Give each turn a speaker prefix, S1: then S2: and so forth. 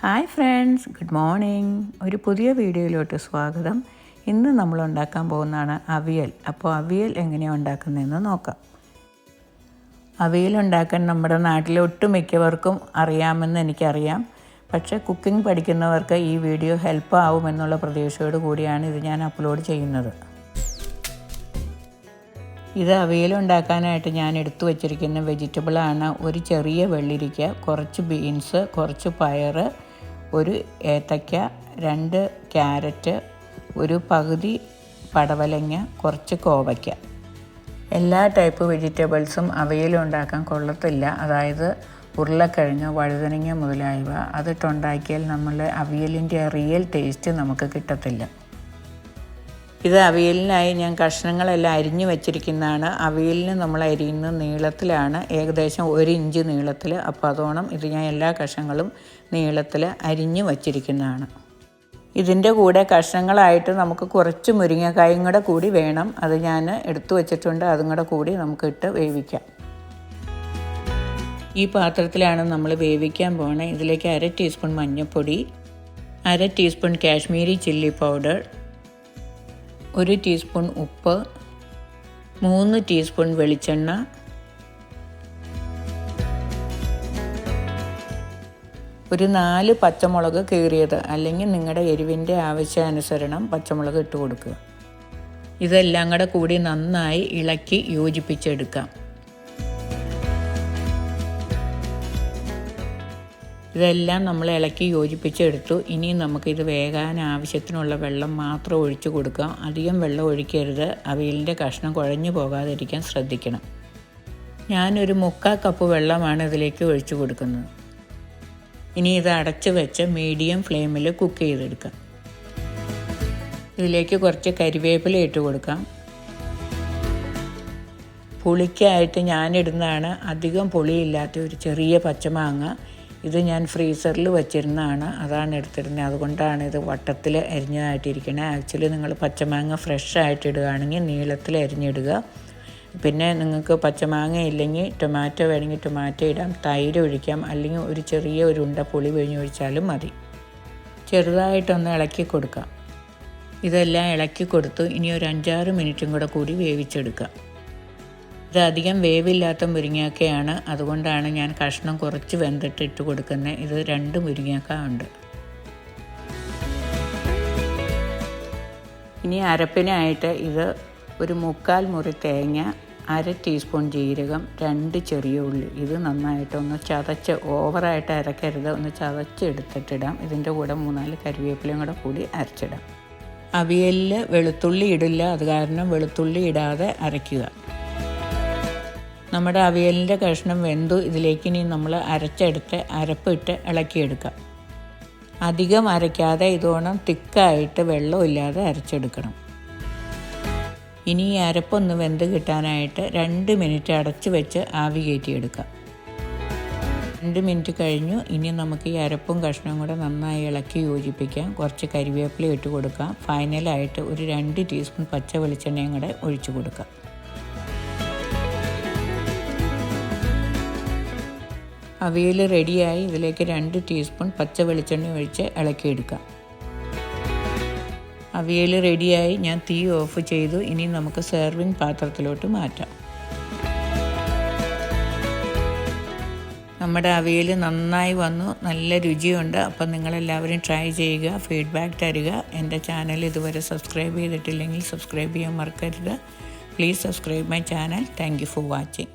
S1: Hi friends, good morning. ഒരു പുതിയ വീഡിയോയിലോട്ട് സ്വാഗതം. ഇന്ന് നമ്മൾ ഉണ്ടാക്കാൻ പോകുന്നതാണ് അവിയൽ. അപ്പോൾ അവിയൽ എങ്ങനെയാണ് ഉണ്ടാക്കുന്നതെന്ന് നോക്കാം. അവിയൽ ഉണ്ടാക്കാൻ നമ്മുടെ നാട്ടിലെ ഒട്ടുമിക്കവർക്കും അറിയാമെന്ന് എനിക്കറിയാം. പക്ഷേ കുക്കിംഗ് പഠിക്കുന്നവർക്ക് ഈ വീഡിയോ ഹെൽപ്പ് ആവുമെന്നുള്ള പ്രതീക്ഷയോട് കൂടിയാണ് ഇത് ഞാൻ അപ്ലോഡ് ചെയ്യുന്നത്. ഇത് അവിയൽ ഉണ്ടാക്കാനായിട്ട് ഞാൻ എടുത്തു വച്ചിരിക്കുന്ന വെജിറ്റബിളാണ് ഒരു ചെറിയ വെള്ളരിക്ക, കുറച്ച് ബീൻസ്, കുറച്ച് പയർ, ഒരു ഏത്തയ്ക്ക, 2 ക്യാരറ്റ്, ഒരു പകുതി പടവലങ്ങ, കുറച്ച് കോവയ്ക്ക. എല്ലാ ടൈപ്പ് വെജിറ്റബിൾസും അവിയൽ ഉണ്ടാക്കാൻ കൊള്ളത്തില്ല. അതായത് ഉരുളക്കിഴങ്ങ്, വഴുതനങ്ങ മുതലായവ അതിട്ടുണ്ടാക്കിയാൽ നമ്മളുടെ അവിയലിൻ്റെ റിയൽ ടേസ്റ്റ് നമുക്ക് കിട്ടത്തില്ല. ഇത് അവിയലിനായി ഞാൻ കഷ്ണങ്ങളെല്ലാം അരിഞ്ഞു വച്ചിരിക്കുന്നതാണ്. അവിയലിന് നമ്മൾ അരിയുന്ന നീളത്തിലാണ്, ഏകദേശം 1 ഇഞ്ച് നീളത്തിൽ. അപ്പോൾ അതോണം ഇത് ഞാൻ എല്ലാ കഷ്ണങ്ങളും നീളത്തിൽ അരിഞ്ഞു വച്ചിരിക്കുന്നതാണ്. ഇതിൻ്റെ കൂടെ കഷ്ണങ്ങളായിട്ട് നമുക്ക് കുറച്ച് മുരിങ്ങക്കായും കൂടി വേണം. അത് ഞാൻ എടുത്തു വച്ചിട്ടുണ്ട്. അതും കൂടി നമുക്കിട്ട് വേവിക്കാം. ഈ പാത്രത്തിലാണ് നമ്മൾ വേവിക്കാൻ പോകുന്നത്. ഇതിലേക്ക് 1/2 ടീസ്പൂൺ മഞ്ഞൾപ്പൊടി, 1/2 teaspoon Kashmiri chilli powder, 1 teaspoon ഉപ്പ്, 3 ടീസ്പൂൺ വെളിച്ചെണ്ണ, ഒരു 4 പച്ചമുളക് കീറിയത്, അല്ലെങ്കിൽ നിങ്ങളുടെ എരിവിൻ്റെ ആവശ്യാനുസരണം പച്ചമുളക് ഇട്ട് കൊടുക്കുക. ഇതെല്ലാം കൂടി നന്നായി ഇളക്കി യോജിപ്പിച്ചെടുക്കാം. ഇതെല്ലാം നമ്മൾ ഇളക്കി യോജിപ്പിച്ചെടുത്തു. ഇനി നമുക്കിത് വേകാൻ ആവശ്യത്തിനുള്ള വെള്ളം മാത്രം ഒഴിച്ചു കൊടുക്കാം. അധികം വെള്ളം ഒഴിക്കരുത്. അവിയലിൻ്റെ കഷ്ണം കുഴഞ്ഞു പോകാതിരിക്കാൻ ശ്രദ്ധിക്കണം. ഞാനൊരു 3/4 കപ്പ് വെള്ളമാണ് ഇതിലേക്ക് ഒഴിച്ചു കൊടുക്കുന്നത്. ഇനി ഇത് അടച്ച് വെച്ച് മീഡിയം ഫ്ലെയിമിൽ കുക്ക് ചെയ്തെടുക്കാം. ഇതിലേക്ക് കുറച്ച് കരിവേപ്പില ഇട്ട് കൊടുക്കാം. പുളിക്കായിട്ട് ഞാനിടുന്നതാണ് അധികം പുളിയില്ലാത്ത ഒരു ചെറിയ പച്ചമാങ്ങ. ഇത് ഞാൻ ഫ്രീസറിൽ വച്ചിരുന്നതാണ്, അതാണ് എടുത്തിരുന്നത്. അതുകൊണ്ടാണ് ഇത് വട്ടത്തിൽ അരിഞ്ഞതായിട്ടിരിക്കുന്നത്. ആക്ച്വലി നിങ്ങൾ പച്ചമാങ്ങ ഫ്രഷ് ആയിട്ട് ഇടുകയാണെങ്കിൽ നീളത്തിൽ അരിഞ്ഞിടുക. പിന്നെ നിങ്ങൾക്ക് പച്ചമാങ്ങ ഇല്ലെങ്കിൽ ടൊമാറ്റോ വേണമെങ്കിൽ ടൊമാറ്റോ ഇടാം, തൈര് ഒഴിക്കാം, അല്ലെങ്കിൽ ഒരു ചെറിയ ഉണ്ട പുളി പിഴിഞ്ഞൊഴിച്ചാലും മതി. ചെറുതായിട്ടൊന്ന് ഇളക്കി കൊടുക്കാം. ഇതെല്ലാം ഇളക്കി കൊടുത്തു. ഇനി ഒരു 5-6 മിനിറ്റും കൂടി വേവിച്ചെടുക്കാം. ഇത് അധികം വേവില്ലാത്ത മുരിങ്ങക്കയാണ്, അതുകൊണ്ടാണ് ഞാൻ കഷ്ണം കുറച്ച് വെന്തിട്ട് ഇട്ട് കൊടുക്കുന്നത്. ഇത് 2 മുരിങ്ങക്ക ഉണ്ട്. ഇനി അരപ്പിനായിട്ട് ഇത് ഒരു 3/4 മുറി തേങ്ങ, 1/2 ടീസ്പൂൺ ജീരകം, 2 ചെറിയ ഉള്ളി. ഇത് നന്നായിട്ടൊന്ന് ചതച്ച്, ഓവറായിട്ട് അരക്കരുത്, ഒന്ന് ചതച്ചെടുത്തിട്ടിടാം. ഇതിൻ്റെ കൂടെ 3-4 കരിവേപ്പിലയും കൂടി അരച്ചിടാം. അവിയലിൽ വെളുത്തുള്ളി ഇടില്ല, അത് കാരണം വെളുത്തുള്ളി ഇടാതെ അരയ്ക്കുക. നമ്മുടെ അവിയലിൻ്റെ കഷ്ണം വെന്തു. ഇതിലേക്ക് ഇനി നമ്മൾ അരച്ചെടുത്ത് അരപ്പിട്ട് ഇളക്കിയെടുക്കാം. അധികം അരയ്ക്കാതെ ഇതോണം തിക്കായിട്ട് വെള്ളമില്ലാതെ അരച്ചെടുക്കണം. ഇനി ഈ അരപ്പൊന്ന് വെന്ത് കിട്ടാനായിട്ട് 2 മിനിറ്റ് അടച്ച് വെച്ച് ആവി കയറ്റിയെടുക്കാം. 2 മിനിറ്റ് കഴിഞ്ഞു. ഇനി നമുക്ക് ഈ അരപ്പും കഷ്ണവും കൂടെ നന്നായി ഇളക്കി യോജിപ്പിക്കാം. കുറച്ച് കരിവേപ്പില ഇട്ട് കൊടുക്കാം. ഫൈനലായിട്ട് ഒരു 2 ടീസ്പൂൺ പച്ച വെളിച്ചെണ്ണയും കൂടെ ഒഴിച്ചു കൊടുക്കാം. അവിയൽ റെഡിയായി. ഇതിലേക്ക് 2 ടീസ്പൂൺ പച്ച വെളിച്ചെണ്ണ ഒഴിച്ച് ഇളക്കിയെടുക്കാം. അവിയൽ റെഡിയായി. ഞാൻ തീ ഓഫ് ചെയ്തു. ഇനി നമുക്ക് സെർവിങ് പാത്രത്തിലോട്ട് മാറ്റാം. നമ്മുടെ അവിയൽ നന്നായി വന്നു, നല്ല രുചിയുണ്ട്. അപ്പം നിങ്ങളെല്ലാവരും ട്രൈ ചെയ്യുക, ഫീഡ്ബാക്ക് തരിക. എൻ്റെ ചാനൽ ഇതുവരെ സബ്സ്ക്രൈബ് ചെയ്തിട്ടില്ലെങ്കിൽ സബ്സ്ക്രൈബ് ചെയ്യാൻ മറക്കരുത്. Please subscribe my channel. Thank you for watching.